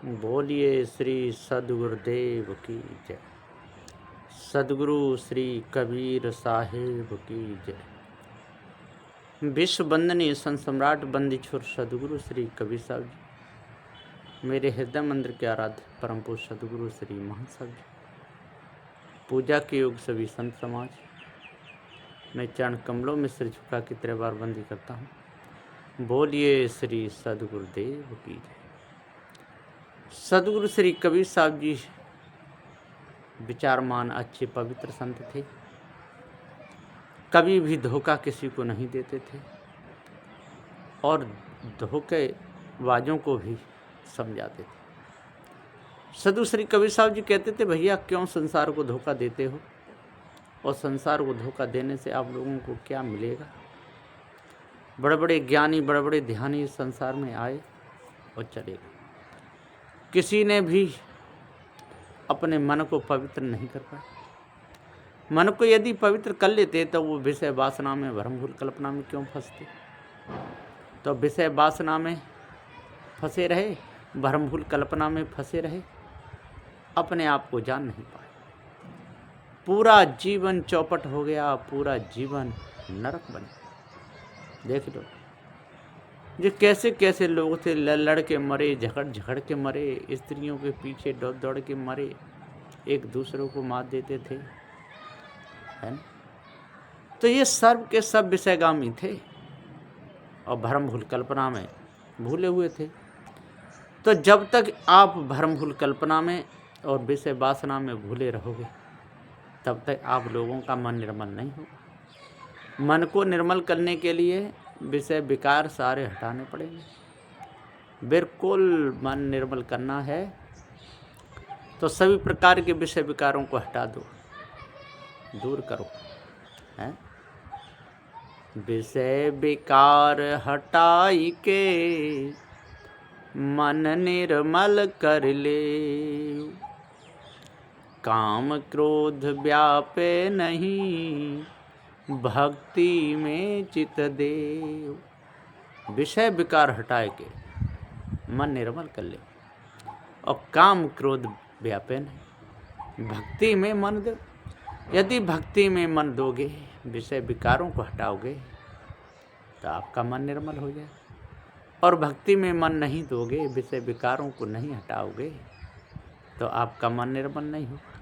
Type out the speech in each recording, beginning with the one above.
बोलिए श्री सदगुरुदेव की जय। सदगुरु श्री कबीर साहेब की जय। विश्व वंदनीय संत सम्राट बंदीछोर सदगुरु श्री कबीर साहब जी, मेरे हृदय मंदिर के आराध्य परम पूज्य सदगुरु श्री महान साहब जी, पूजा के योग सभी संत समाज, मैं चरण कमलों में सिर झुका के 3 बार बंदी करता हूँ। बोलिए श्री सदगुरुदेव की जय। सदगुरु श्री कबीर साहब जी विचारमान अच्छे पवित्र संत थे। कभी भी धोखा किसी को नहीं देते थे और धोखेबाजों को भी समझाते थे। सदगुरु श्री कबीर साहब जी कहते थे, भैया क्यों संसार को धोखा देते हो, और संसार को धोखा देने से आप लोगों को क्या मिलेगा। बड़े बड़े ज्ञानी, बड़े बड़े ध्यानी इस संसार में आए और चले गए। किसी ने भी अपने मन को पवित्र नहीं कर पाए। मन को यदि पवित्र कर लेते तो वो विषय वासना में, भ्रम भूल कल्पना में क्यों फंसते। तो विषय वासना में फंसे रहे, भ्रम भूल कल्पना में फंसे रहे, अपने आप को जान नहीं पाए। पूरा जीवन चौपट हो गया, पूरा जीवन नरक बन गया। देख लो ये कैसे कैसे लोग थे, लड़ के मरे, झगड़ के मरे, स्त्रियों के पीछे दौड़ दौड़ के मरे, एक दूसरों को मार देते थे, है ना। तो ये सब के सब विषयगामी थे और भ्रम भूल कल्पना में भूले हुए थे। तो जब तक आप भ्रम भूल कल्पना में और विषय वासना में भूले रहोगे, तब तक आप लोगों का मन निर्मल नहीं होगा। मन को निर्मल करने के लिए विषय विकार सारे हटाने पड़ेंगे। बिल्कुल मन निर्मल करना है तो सभी प्रकार के विषय विकारों को हटा दो, दूर करो, है। विषय विकार हटाई के मन निर्मल कर ले, काम क्रोध व्यापे नहीं, भक्ति में चित देव। विषय विकार हटाए के मन निर्मल कर ले और काम क्रोध व्यापे नहीं, भक्ति में मन दो। यदि भक्ति में मन दोगे, विषय विकारों को हटाओगे, तो आपका मन निर्मल हो जाए। और भक्ति में मन नहीं दोगे, विषय विकारों को नहीं हटाओगे, तो आपका मन निर्मल नहीं होगा।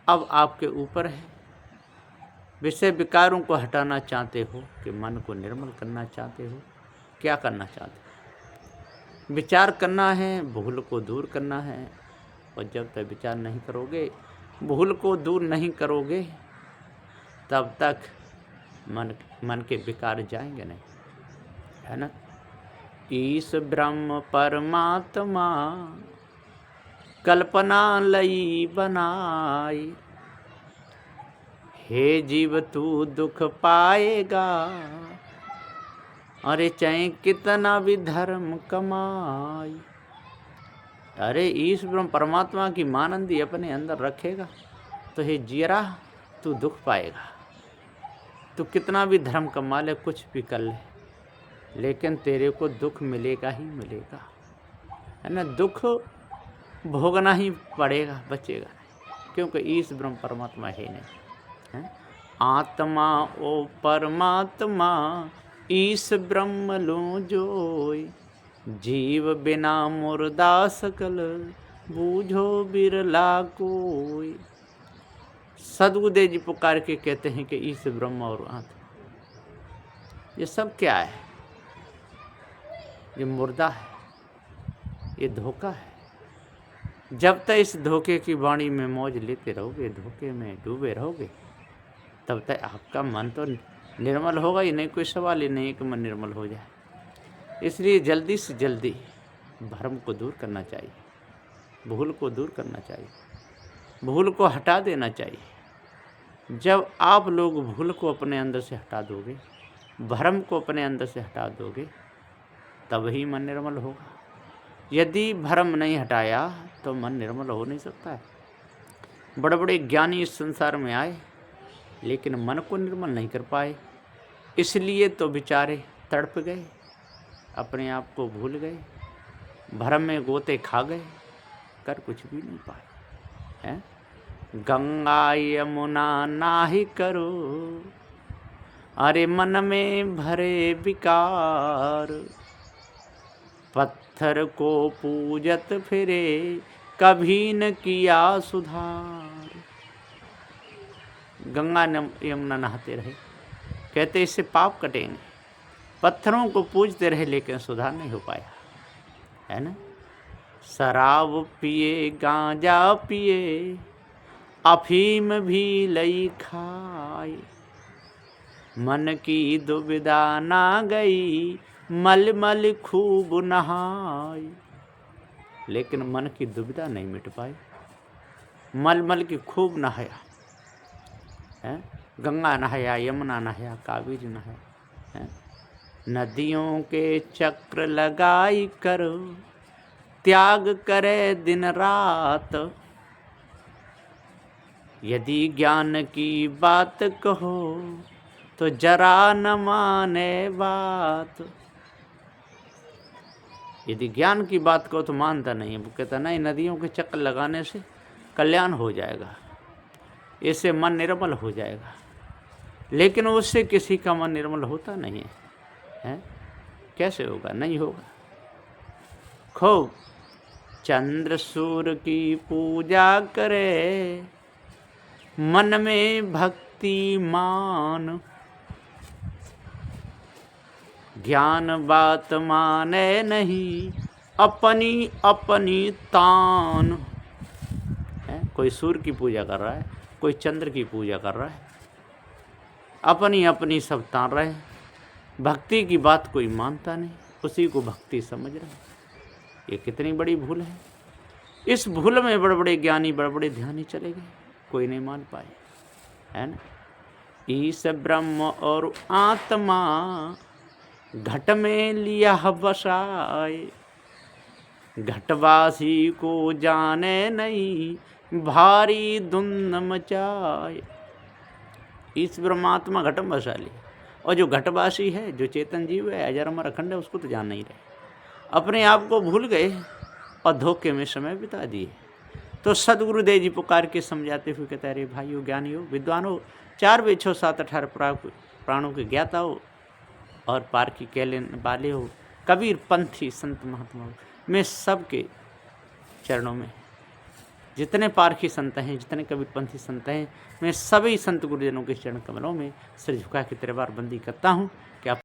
अब आपके ऊपर है, विषय विकारों को हटाना चाहते हो कि मन को निर्मल करना चाहते हो, क्या करना चाहते हो। विचार करना है, भूल को दूर करना है। और जब तक विचार नहीं करोगे, भूल को दूर नहीं करोगे, तब तक मन के विकार जाएंगे नहीं, है ना। ईश ब्रह्म परमात्मा कल्पना लई बनाई, हे जीव तू दुख पाएगा, अरे चाहे कितना भी धर्म कमाई। अरे ईश ब्रह्म परमात्मा की मानंदी अपने अंदर रखेगा तो हे जीरा तू दुख पाएगा। तू कितना भी धर्म कमा ले, कुछ भी कर ले, लेकिन तेरे को दुख मिलेगा ही मिलेगा, है ना। दुख भोगना ही पड़ेगा, बचेगा नहीं, क्योंकि ईश ब्रह्म परमात्मा है नहीं, है। आत्मा ओ परमात्मा ईश ब्रह्म लो जोई, जीव बिना मुर्दा सकल बूझो बिरला कोई। सदगुरुदेव जी पुकार के कहते हैं कि ईश ब्रह्म और आत्मा, ये सब क्या है। ये मुर्दा है, ये धोखा है। जब तक इस धोखे की वाणी में मौज लेते रहोगे, धोखे में डूबे रहोगे, तब तक आपका मन तो निर्मल होगा ही नहीं। कोई सवाल ही नहीं कि मन निर्मल हो जाए। इसलिए जल्दी से जल्दी भ्रम को दूर करना चाहिए, भूल को दूर करना चाहिए, भूल को हटा देना चाहिए। जब आप लोग भूल को अपने अंदर से हटा दोगे, भ्रम को अपने अंदर से हटा दोगे, तब ही मन निर्मल होगा। यदि भ्रम नहीं हटाया तो मन निर्मल हो नहीं सकता है। बड़े बड़े ज्ञानी इस संसार में आए, लेकिन मन को निर्मल नहीं कर पाए, इसलिए तो बेचारे तड़प गए, अपने आप को भूल गए, भरम में गोते खा गए, कर कुछ भी नहीं पाए हैं। गंगा यमुना नाहि करो, अरे मन में भरे विकार, पत्थर को पूजत फिरे, कभी न किया सुधार। गंगा यमुना नहाते रहे, कहते इससे पाप कटेंगे। पत्थरों को पूजते रहे लेकिन सुधार नहीं हो पाया, है ना। शराब पिए, गांजा पिए, अफीम भी लई खाए, मन की दुविधा ना गई, मल मल खूब नहाय। लेकिन मन की दुविधा नहीं मिट पाई, मल मल की खूब नहाया है। गंगा नहाया, यमुना नहाया, कावेरी नहाया है। नदियों के चक्र लगाई करो, त्याग करे दिन रात, यदि ज्ञान की बात कहो तो जरा न माने बात। यदि ज्ञान की बात कहो तो मानता नहीं है, वो कहता नहीं नदियों के चक्कर लगाने से कल्याण हो जाएगा, इससे मन निर्मल हो जाएगा। लेकिन उससे किसी का मन निर्मल होता नहीं है। कैसे होगा? नहीं होगा। खूब चंद्र सूर्य की पूजा करे, मन में भक्ति मान, ज्ञान बात माने नहीं, अपनी अपनी तान है। कोई सूर्य की पूजा कर रहा है, कोई चंद्र की पूजा कर रहा है, अपनी अपनी सब तान रहे। भक्ति की बात कोई मानता नहीं, उसी को भक्ति समझ रहा है। ये कितनी बड़ी भूल है। इस भूल में बड़े बड़े ज्ञानी, बड़े बड़े ध्यानी चले गए, कोई नहीं मान पाए, है ना। ईश ब्रह्म और आत्मा घट में लिया बसाए, घटवासी को जाने नहीं, भारी धुंध मचाए। ईश ब्रह्मात्मा घट में बसा लिया, और जो घटवासी है, जो चेतन जीव है, अजर अमर अखंड है, उसको तो जान नहीं रहे। अपने आप को भूल गए और धोखे में समय बिता दिए। तो सदगुरुदेव जी पुकार के समझाते हुए कहते अरे भाइयों, ज्ञानी हो, विद्वान हो, 4 वेद 6 7 18 प्राणों के ज्ञाता हो, और पार की कैले वाले हो, कबीर पंथी संत महात्मा हो। मैं सबके चरणों में, जितने पारखी संत हैं, जितने कबीर पंथी संत हैं, मैं सभी संत गुरुजनों के चरण कमलों में सिर झुका के तेरे बार बंदी करता हूँ कि आप